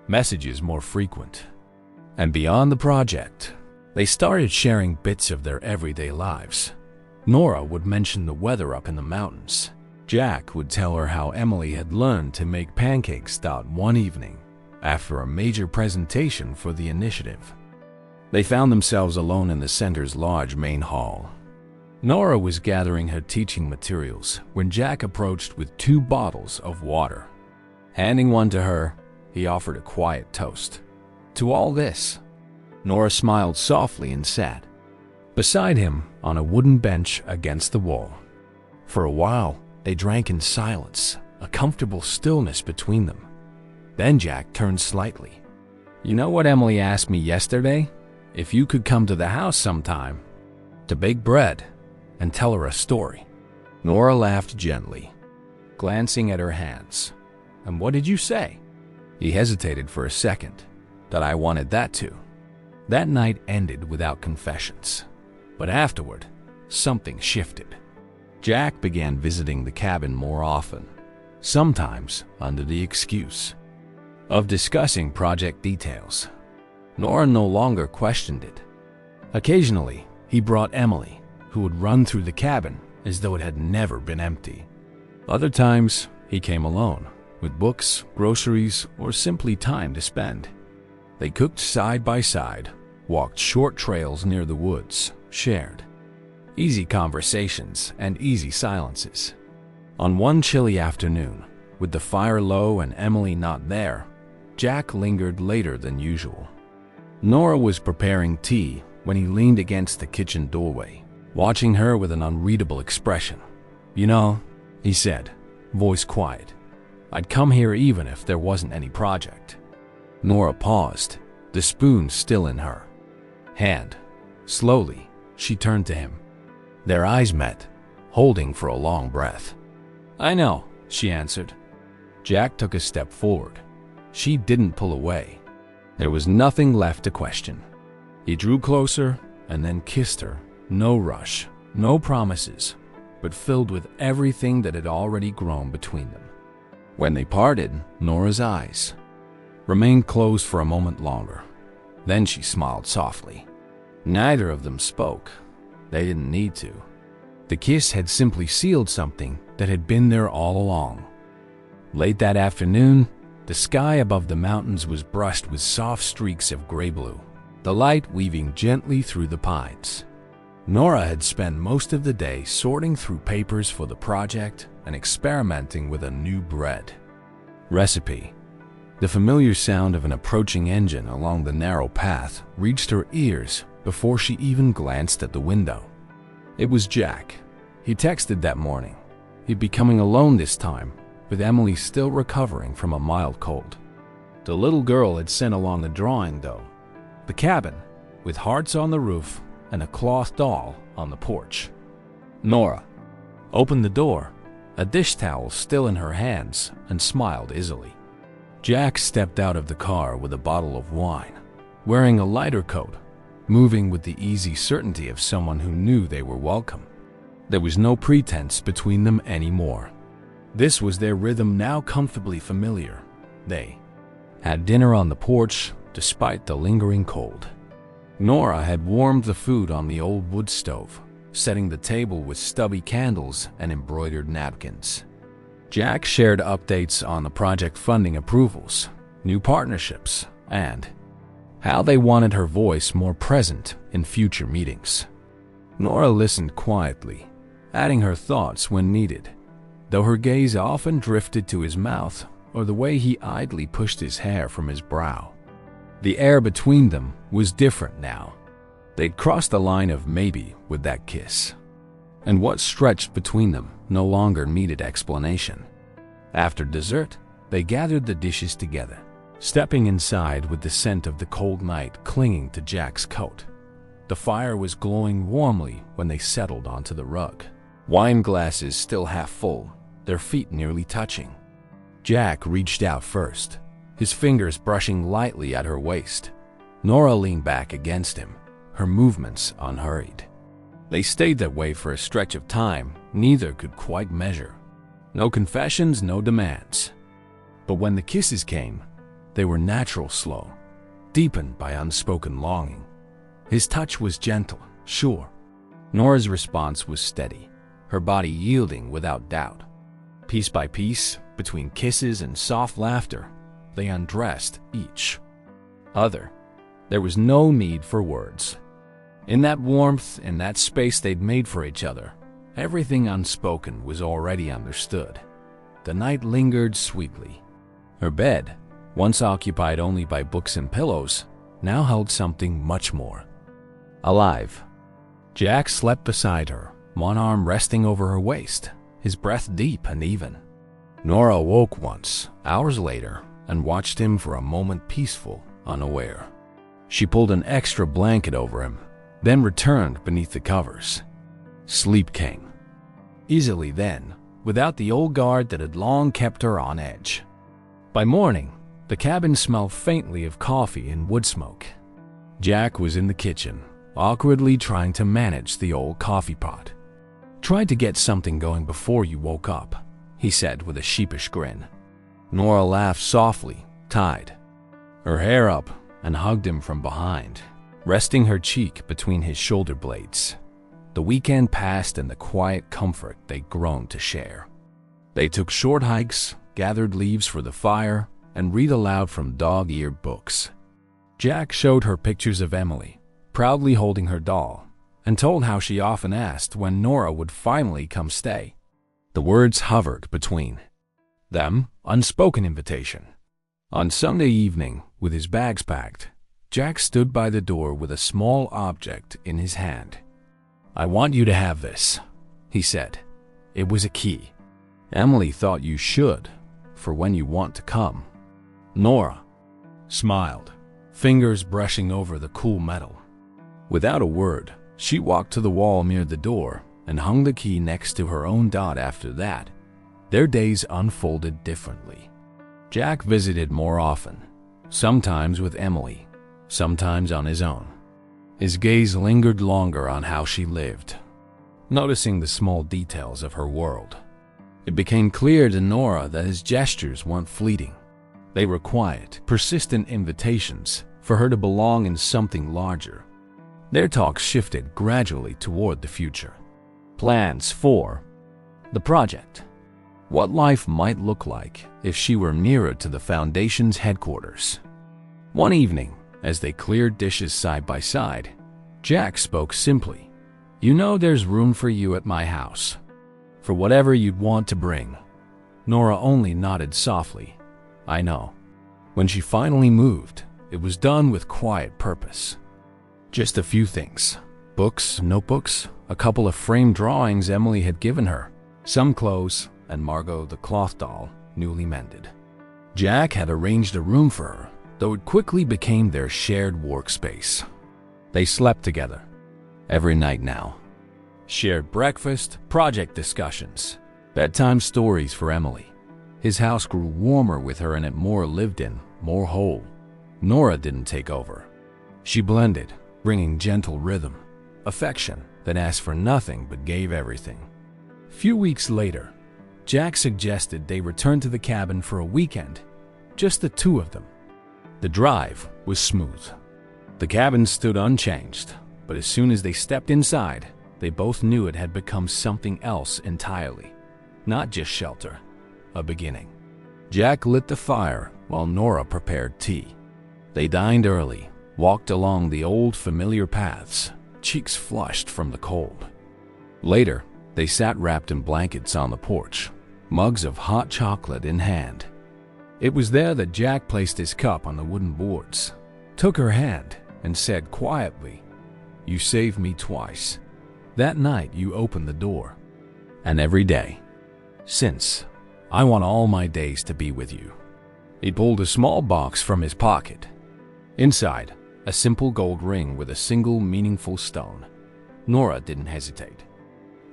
messages more frequent. And beyond the project, they started sharing bits of their everyday lives. Nora would mention the weather up in the mountains. Jack would tell her how Emily had learned to make pancakes one evening after a major presentation for the initiative. They found themselves alone in the center's large main hall. Nora was gathering her teaching materials when Jack approached with 2 bottles of water. Handing one to her, he offered a quiet toast. To all this, Nora smiled softly and sat beside him on a wooden bench against the wall. For a while, they drank in silence, a comfortable stillness between them. Then Jack turned slightly. "You know what Emily asked me yesterday? If you could come to the house sometime to bake bread and tell her a story." Nora laughed gently. glancing at her hands. "And what did you say?" He hesitated for a second. "That I wanted that too." That night ended without confessions. But afterward, something shifted. Jack began visiting the cabin more often, sometimes under the excuse of discussing project details. Nora no longer questioned it. Occasionally, he brought Emily, who would run through the cabin as though it had never been empty. Other times, he came alone, with books, groceries, or simply time to spend. They cooked side by side, walked short trails near the woods, shared easy conversations and easy silences. On one chilly afternoon, with the fire low and Emily not there, Jack lingered later than usual. Nora was preparing tea when he leaned against the kitchen doorway, watching her with an unreadable expression. "You know," he said, voice quiet, "I'd come here even if there wasn't any project." Nora paused, the spoon still in her hand. Slowly, she turned to him. Their eyes met, holding for a long breath. "I know," she answered. Jack took a step forward. She didn't pull away. There was nothing left to question. He drew closer and then kissed her. No rush, no promises, but filled with everything that had already grown between them. When they parted, Nora's eyes remained closed for a moment longer. Then she smiled softly. Neither of them spoke. They didn't need to. The kiss had simply sealed something that had been there all along. Late that afternoon, the sky above the mountains was brushed with soft streaks of gray-blue, the light weaving gently through the pines. Nora had spent most of the day sorting through papers for the project and experimenting with a new bread recipe. The familiar sound of an approaching engine along the narrow path reached her ears before she even glanced at the window. It was Jack. He texted that morning. He'd be coming alone this time, with Emily still recovering from a mild cold. The little girl had sent along the drawing, though. The cabin, with hearts on the roof and a cloth doll on the porch. Nora opened the door, a dish towel still in her hands, and smiled easily. Jack stepped out of the car with a bottle of wine, wearing a lighter coat, moving with the easy certainty of someone who knew they were welcome. There was no pretense between them anymore. This was their rhythm, now comfortably familiar. They had dinner on the porch despite the lingering cold. Nora had warmed the food on the old wood stove, setting the table with stubby candles and embroidered napkins. Jack shared updates on the project funding approvals, new partnerships, and how they wanted her voice more present in future meetings. Nora listened quietly, adding her thoughts when needed, though her gaze often drifted to his mouth or the way he idly pushed his hair from his brow. The air between them was different now. They'd crossed the line of maybe with that kiss, and what stretched between them no longer needed explanation. After dessert, they gathered the dishes together, stepping inside with the scent of the cold night clinging to Jack's coat. The fire was glowing warmly when they settled onto the rug, wine glasses still half full, their feet nearly touching. Jack reached out first, his fingers brushing lightly at her waist. Nora leaned back against him, her movements unhurried. They stayed that way for a stretch of time neither could quite measure. No confessions, no demands. But when the kisses came, they were natural, slow, deepened by unspoken longing. His touch was gentle, sure. Nora's response was steady, her body yielding without doubt. Piece by piece, between kisses and soft laughter, they undressed each other. There was no need for words. In that warmth, in that space they'd made for each other, everything unspoken was already understood. The night lingered sweetly. Her bed, once occupied only by books and pillows, now held something much more alive. Jack slept beside her, one arm resting over her waist, his breath deep and even. Nora awoke once, hours later, and watched him for a moment, peaceful, unaware. She pulled an extra blanket over him, then returned beneath the covers. Sleep came easily then, without the old guard that had long kept her on edge. By morning, the cabin smelled faintly of coffee and wood smoke. Jack was in the kitchen, awkwardly trying to manage the old coffee pot. "Tried to get something going before you woke up," he said with a sheepish grin. Nora laughed softly, tied her hair up, and hugged him from behind, resting her cheek between his shoulder blades. The weekend passed in the quiet comfort they'd grown to share. They took short hikes, gathered leaves for the fire, and read aloud from dog-eared books. Jack showed her pictures of Emily, proudly holding her doll, and told how she often asked when Nora would finally come stay. The words hovered between them, unspoken invitation. On Sunday evening, with his bags packed, Jack stood by the door with a small object in his hand. "I want you to have this," he said. It was a key. "Emily thought you should, for when you want to come." Nora smiled, fingers brushing over the cool metal. Without a word, she walked to the wall near the door and hung the key next to her own dot. After that, their days unfolded differently. Jack visited more often, sometimes with Emily, sometimes on his own. His gaze lingered longer on how she lived, noticing the small details of her world. It became clear to Nora that his gestures weren't fleeting. They were quiet, persistent invitations for her to belong in something larger. Their talks shifted gradually toward the future. Plans for the project. What life might look like if she were nearer to the Foundation's headquarters. One evening, as they cleared dishes side by side, Jack spoke simply. "You know there's room for you at my house, for whatever you'd want to bring." Nora only nodded softly. "I know." When she finally moved, it was done with quiet purpose. Just a few things: books, notebooks, a couple of framed drawings Emily had given her, some clothes, and Margot the cloth doll, newly mended. Jack had arranged a room for her, though it quickly became their shared workspace. They slept together every night now. Shared breakfast, project discussions, bedtime stories for Emily. His house grew warmer with her in it, more lived in, more whole. Nora didn't take over. She blended, bringing gentle rhythm, affection that asked for nothing but gave everything. Few weeks later, Jack suggested they return to the cabin for a weekend, just the two of them. The drive was smooth. The cabin stood unchanged, but as soon as they stepped inside, they both knew it had become something else entirely. Not just shelter, a beginning. Jack lit the fire while Nora prepared tea. They dined early, walked along the old familiar paths, cheeks flushed from the cold. Later, they sat wrapped in blankets on the porch, mugs of hot chocolate in hand. It was there that Jack placed his cup on the wooden boards, took her hand, and said quietly, "You saved me twice. That night you opened the door. And every day since, I want all my days to be with you." He pulled a small box from his pocket. Inside, a simple gold ring with a single meaningful stone. Nora didn't hesitate.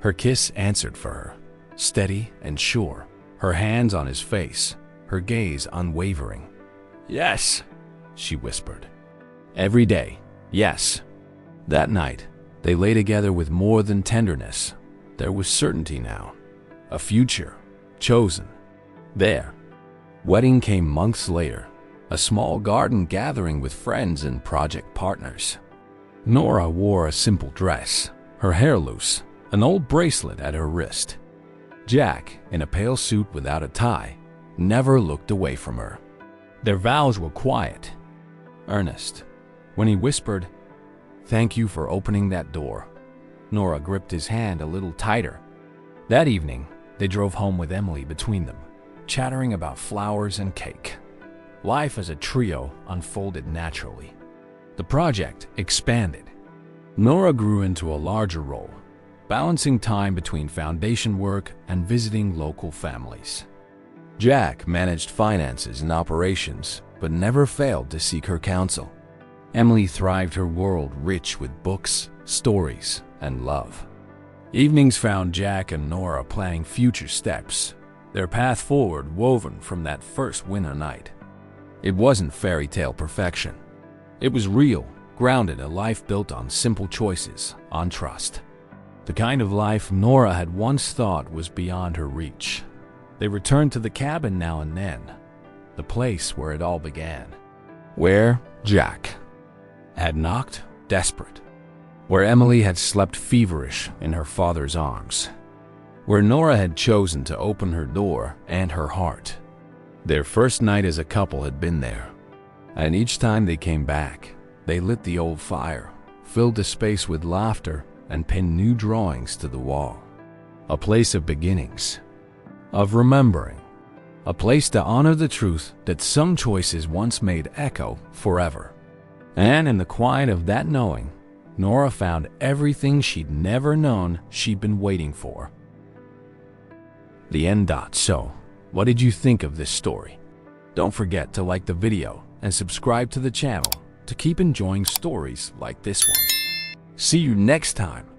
Her kiss answered for her, steady and sure, her hands on his face, her gaze unwavering. "Yes," she whispered. "Every day, yes." That night, they lay together with more than tenderness. There was certainty now, a future, chosen. Their wedding came months later, a small garden gathering with friends and project partners. Nora wore a simple dress, her hair loose, an old bracelet at her wrist. Jack, in a pale suit without a tie, never looked away from her. Their vows were quiet, earnest. When he whispered, "Thank you for opening that door," Nora gripped his hand a little tighter. That evening, they drove home with Emily between them, chattering about flowers and cake. Life as a trio unfolded naturally. The project expanded. Nora grew into a larger role, balancing time between foundation work and visiting local families. Jack managed finances and operations, but never failed to seek her counsel. Emily thrived, her world rich with books, stories, and love. Evenings found Jack and Nora planning future steps, their path forward woven from that first winter night. It wasn't fairy tale perfection. It was real, grounded, a life built on simple choices, on trust. The kind of life Nora had once thought was beyond her reach. They returned to the cabin now and then, the place where it all began. Where Jack had knocked, desperate. Where Emily had slept feverish in her father's arms. Where Nora had chosen to open her door and her heart. Their first night as a couple had been there, and each time they came back, they lit the old fire, filled the space with laughter, and pinned new drawings to the wall. A place of beginnings, of remembering, a place to honor the truth that some choices once made echo forever. And in the quiet of that knowing, Nora found everything she'd never known she'd been waiting for. The end. So, what did you think of this story? Don't forget to like the video and subscribe to the channel to keep enjoying stories like this one. See you next time.